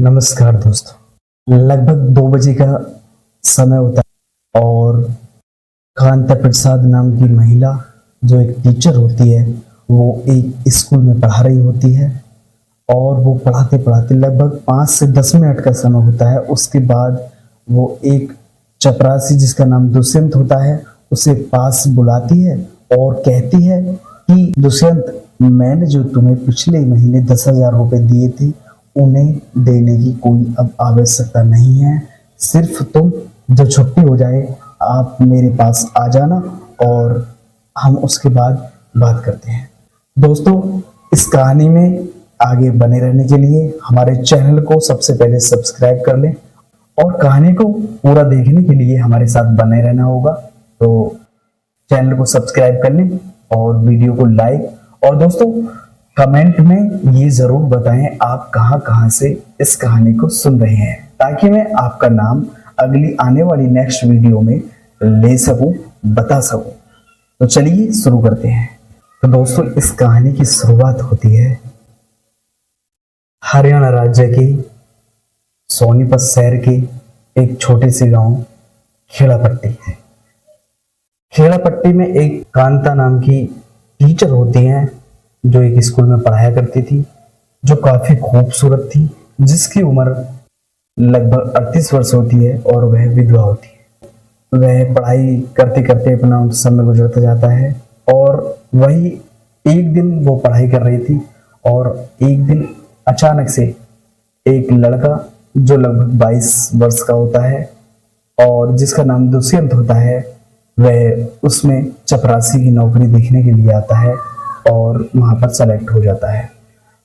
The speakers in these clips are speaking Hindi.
नमस्कार दोस्तों। लगभग 2 बजे का समय होता है और कांता प्रसाद नाम की महिला जो एक टीचर होती है वो एक स्कूल में पढ़ा रही होती है और वो पढ़ाते पढ़ाते लगभग 5 से 10 मिनट का समय होता है। उसके बाद वो एक चपरासी जिसका नाम दुष्यंत होता है उसे पास बुलाती है और कहती है कि दुष्यंत, मैंने जो तुम्हें पिछले महीने 10,000 रुपए दिए थे उन्हें देने की कोई अब आवश्यकता नहीं है। सिर्फ तुम जब छुट्टी हो जाए आप मेरे पास आ जाना और हम उसके बाद बात करते हैं। दोस्तों, इस कहानी में आगे बने रहने के लिए हमारे चैनल को सबसे पहले सब्सक्राइब कर लें और कहानी को पूरा देखने के लिए हमारे साथ बने रहना होगा। तो चैनल को सब्सक्राइब कर लें और वीडियो को लाइक और दोस्तों कमेंट में ये जरूर बताएं आप कहां कहां से इस कहानी को सुन रहे हैं, ताकि मैं आपका नाम अगली आने वाली नेक्स्ट वीडियो में ले सकूं, बता सकूं। तो चलिए शुरू करते हैं। तो दोस्तों, इस कहानी की शुरुआत होती है हरियाणा राज्य के सोनीपत शहर के एक छोटे से गांव खेड़ापट्टी है। खेड़ापट्टी में एक कांता नाम की टीचर होती हैं जो एक स्कूल में पढ़ाया करती थी, जो काफी खूबसूरत थी, जिसकी उम्र लगभग 38 वर्ष होती है और वह विधवा होती है। वह पढ़ाई करते करते अपना समय गुजरता जाता है और वही एक दिन वो पढ़ाई कर रही थी और एक दिन अचानक से एक लड़का जो लगभग 22 वर्ष का होता है और जिसका नाम दुष्यंत होता है, वह उसमें चपरासी की नौकरी देखने के लिए आता है और वहां पर सेलेक्ट हो जाता है।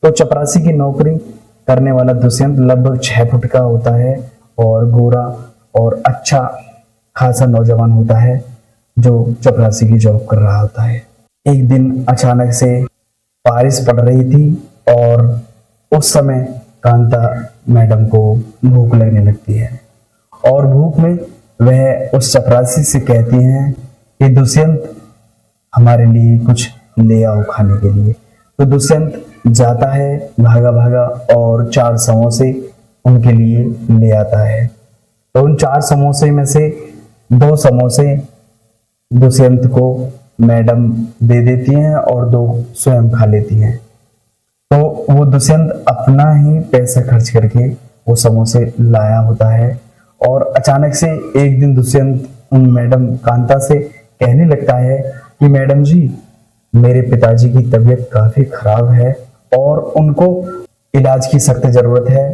तो चपरासी की नौकरी करने वाला दुष्यंत लगभग 6 फुट का होता है और गोरा और अच्छा खासा नौजवान होता है जो चपरासी की जॉब कर रहा होता है। एक दिन अचानक से बारिश पड़ रही थी और उस समय कांता मैडम को भूख लगने लगती है और भूख में वह उस चपरासी से कहती हैं कि दुष्यंत, हमारे लिए कुछ ले आओ खाने के लिए। तो दुष्यंत जाता है भागा भागा और 4 समोसे उनके लिए ले आता है। तो उन 4 समोसे में से 2 समोसे दुष्यंत को मैडम दे देती हैं और 2 स्वयं खा लेती हैं। तो वो दुष्यंत अपना ही पैसा खर्च करके वो समोसे लाया होता है और अचानक से एक दिन दुष्यंत उन मैडम कांता से कहने लगता है कि मैडम जी, मेरे पिताजी की तबीयत काफी खराब है और उनको इलाज की सख्त जरूरत है।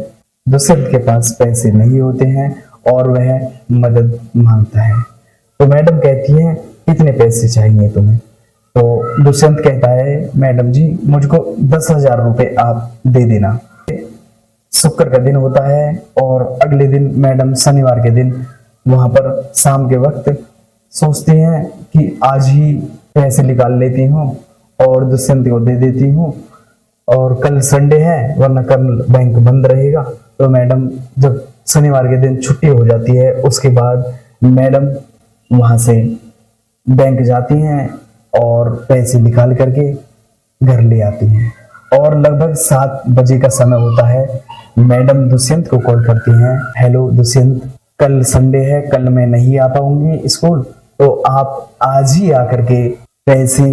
दुष्यंत के पास पैसे नहीं होते हैं और वह मदद मांगता है। तो मैडम कहती है, कितने पैसे चाहिए तुम्हें? तो दुष्यंत कहता है, मैडम जी, मुझको 10,000 रुपए आप दे देना। शुक्र का दिन होता है और अगले दिन मैडम शनिवार के दिन वहां पर शाम के वक्त सोचती हैं कि आज ही पैसे निकाल लेती हूँ और दुष्यंत को दे देती हूँ और कल संडे है वरना कल बैंक बंद रहेगा। तो मैडम जब शनिवार के दिन छुट्टी हो जाती है उसके बाद मैडम वहां से बैंक जाती हैं और पैसे निकाल करके घर ले आती हैं और लगभग 7 बजे का समय होता है। मैडम दुष्यंत को कॉल करती हैं, हेलो दुष्यंत, कल संडे है, कल मैं नहीं आ पाऊंगी स्कूल, तो आप आज ही आकर के पैसे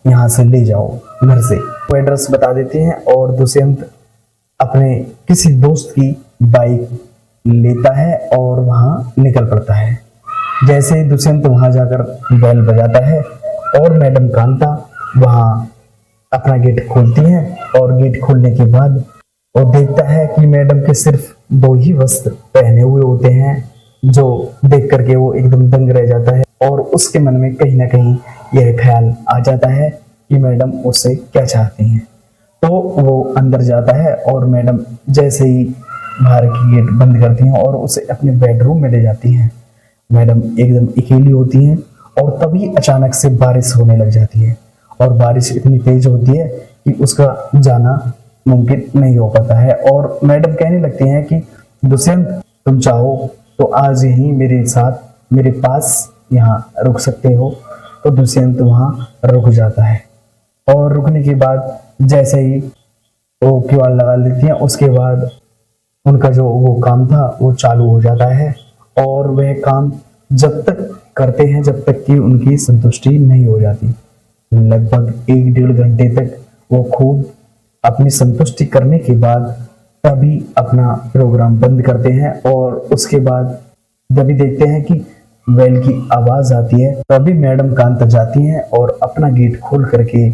यहाँ से ले जाओ घर से। वो एड्रेस बता देते हैं और दुष्यंत अपने किसी दोस्त की बाइक लेता है और वहां निकल पड़ता है। जैसे ही दुष्यंत वहां जाकर बेल बजाता है और मैडम कांता वहां अपना गेट खोलती है और गेट खोलने के बाद वो देखता है कि मैडम के सिर्फ 2 ही वस्त्र पहने हुए होते हैं, जो देख करके वो एकदम दंग रह जाता है और उसके मन में कहीं ना कहीं यह ख्याल आ जाता है कि मैडम उससे क्या चाहती हैं। तो वो अंदर जाता है और मैडम जैसे ही बाहर की गेट बंद करती हैं और उसे अपने बेडरूम में ले जाती हैं। मैडम एकदम अकेली होती हैं और तभी अचानक से बारिश होने लग जाती है और बारिश इतनी तेज होती है कि उसका जाना मुमकिन नहीं हो पाता है और मैडम कहने लगती हैं कि दुष्यंत, तुम चाहो तो आज ही मेरे साथ मेरे पास यहाँ रुक सकते हो। तो दुष्यंत वहां रुक जाता है और रुकने के बाद जैसे ही वो किवाड़ लगा लेती हैं उसके बाद उनका जो वो काम था वो चालू हो जाता है, और वह काम जब तक करते हैं जब तक कि उनकी संतुष्टि नहीं हो जाती। लगभग 1-1.5 घंटे तक वो खूब अपनी संतुष्टि करने के बाद तभी अपना प्रोग्राम बंद करते हैं, और उसके बाद जब भी देखते हैं कि बेल की आवाज आती है तभी मैडम कांता जाती हैं और अपना गेट खोल करके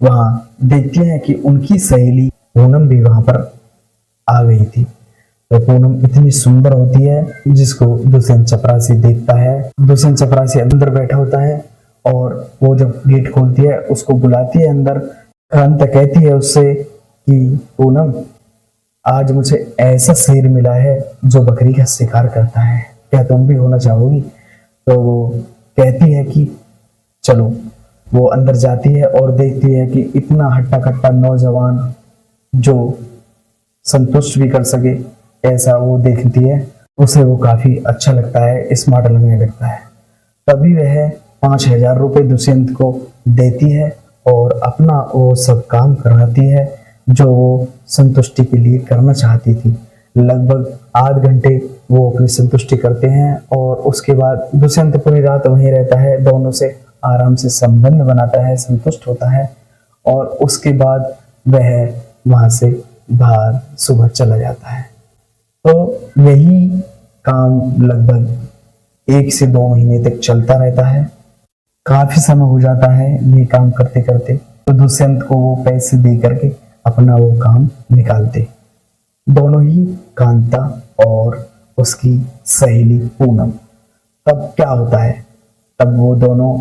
वहां देखती हैं कि उनकी सहेली पूनम भी वहां पर आ गई थी। तो पूनम इतनी सुंदर होती है जिसको दुष्यंत चपरासी देखता है। दुष्यंत चपरासी अंदर बैठा होता है और वो जब गेट खोलती है उसको बुलाती है अंदर। कांता कहती है उससे कि पूनम, आज मुझे ऐसा शेर मिला है जो बकरी का शिकार करता है, क्या तुम भी होना चाहोगी? तो वो कहती है कि चलो। वो अंदर जाती है और देखती है कि इतना हट्टा कट्टा नौजवान जो संतुष्ट भी कर सके ऐसा वो देखती है। उसे वो काफी अच्छा लगता है, स्मार्ट लगने लगता है। तभी वह 5,000 रुपये दुष्यंत को देती है और अपना वो सब काम कराती है जो वो संतुष्टि के लिए करना चाहती थी। लगभग आध घंटे वो अपनी संतुष्टि करते हैं और उसके बाद दुष्यंत पूरी रात वहीं रहता है, दोनों से आराम से संबंध बनाता है, संतुष्ट होता है, और उसके बाद वह वहां से बाहर सुबह चला जाता है। तो यही काम लगभग 1 से 2 महीने तक चलता रहता है। काफी समय हो जाता है ये काम करते करते, तो दुष्यंत को वो पैसे दे करके अपना वो काम निकालते। दोनों ही, कांता और उसकी सहेली पूनम। तब क्या होता है, तब वो दोनों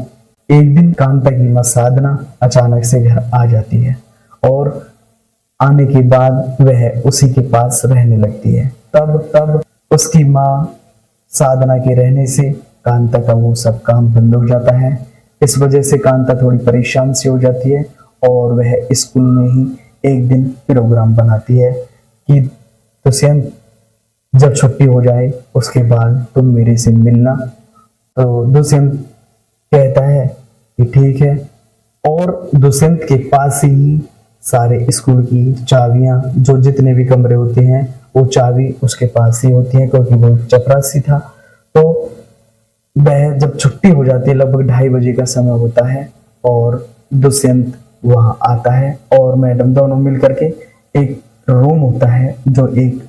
एक दिन कांता की मां साधना अचानक से घर आ जाती है और आने के बाद वह उसी के पास रहने लगती है। तब उसकी मां साधना के रहने से कांता का वो सब काम बंद हो जाता है। इस वजह से कांता थोड़ी परेशान सी हो जाती है और वह स्कूल में ही एक दिन प्रोग्राम बनाती है कि दुष्यंत, जब छुट्टी हो जाए उसके बाद तुम मेरे से मिलना। तो दुष्यंत कहता है कि ठीक है, और दुष्यंत के पास ही सारे स्कूल की चाबियां, जो जितने भी कमरे होते हैं वो चाबी उसके पास ही होती है, क्योंकि वो चपरासी था। तो वह जब छुट्टी हो जाती है, लगभग 2:30 बजे का समय होता है, और दुष्यंत वहां आता है और मैडम दोनों मिल करके एक रूम होता है जो एक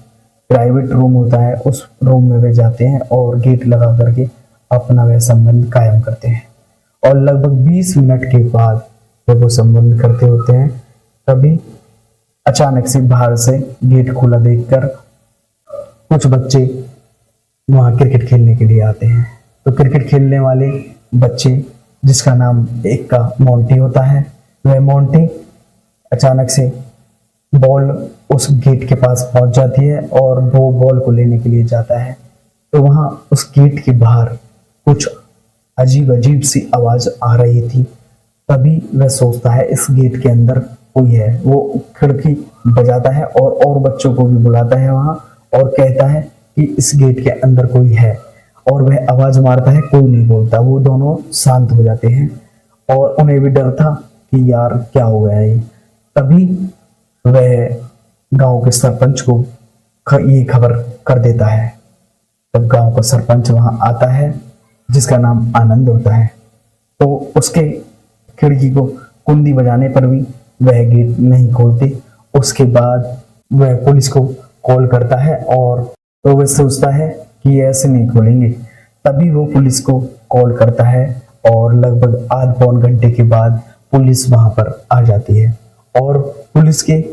प्राइवेट रूम होता है, उस रूम में वे जाते हैं और गेट लगा करके अपना वह संबंध कायम करते हैं। और लगभग 20 मिनट के बाद जब वो संबंध करते होते हैं तभी अचानक से बाहर से गेट खुला देखकर कुछ बच्चे वहां क्रिकेट खेलने के लिए आते हैं। तो क्रिकेट खेलने वाले बच्चे, जिसका नाम एक का मोंटी होता है, वह मोंटी अचानक से बॉल उस गेट के पास पहुंच जाती है और वो बॉल को लेने के लिए जाता है। तो वहां उस गेट के बाहर कुछ अजीब अजीब सी आवाज आ रही थी। तभी वह सोचता है इस गेट के अंदर कोई है। वो खिड़की बजाता है और बच्चों को भी बुलाता है वहां, और कहता है कि इस गेट के अंदर कोई है, और वह आवाज मारता है, कोई नहीं बोलता। वो दोनों शांत हो जाते हैं और उन्हें भी डर था कि यार क्या हो गया है। तभी वह गांव के सरपंच को ये खबर कर देता है। तब गांव का सरपंच वहां आता है, जिसका नाम आनंद होता है। तो उसके खिड़की को कुंडी बजाने पर भी वह गेट नहीं खोलते। उसके बाद वह पुलिस को कॉल करता है और तो वह सोचता है कि ऐसे नहीं खोलेंगे। तभी वो पुलिस को कॉल करता है और लगभग आध पौन घंटे के बाद पुलिस वहां पर आ जाती है। और पुलिस के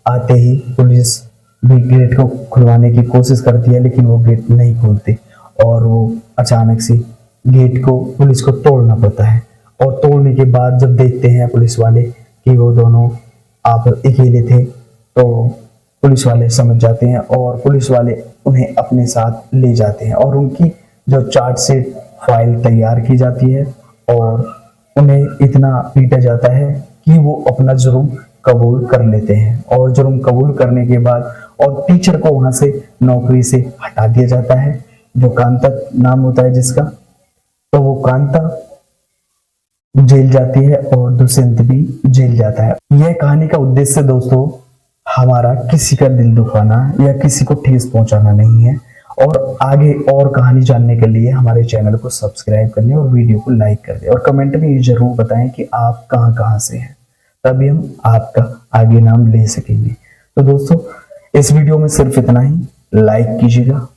आते ही पुलिस भी गेट को खुलवाने की कोशिश करती है, लेकिन वो गेट नहीं खोलते और वो अचानक से गेट को पुलिस को तोड़ना पड़ता है। और तोड़ने के बाद जब देखते हैं पुलिस वाले कि वो दोनों आप अकेले थे, तो पुलिस वाले समझ जाते हैं और पुलिस वाले उन्हें अपने साथ ले जाते हैं और उनकी जो चार्जशीट फाइल तैयार की जाती है और उन्हें इतना पीटा जाता है कि वो अपना जुर्म कबूल कर लेते हैं। और जुर्म कबूल करने के बाद और टीचर को वहां से नौकरी से हटा दिया जाता है, जो कांता नाम होता है जिसका। तो वो कांता जेल जाती है और दुष्यंत भी जेल जाता है। यह कहानी का उद्देश्य दोस्तों हमारा किसी का दिल दुखाना या किसी को ठेस पहुंचाना नहीं है। और आगे और कहानी जानने के लिए हमारे चैनल को सब्सक्राइब कर लें और वीडियो को लाइक कर दें और कमेंट में ये जरूर बताएं कि आप कहां कहां से हैं, तभी हम आपका आगे नाम ले सकेंगे। तो दोस्तों, इस वीडियो में सिर्फ इतना ही। लाइक कीजिएगा,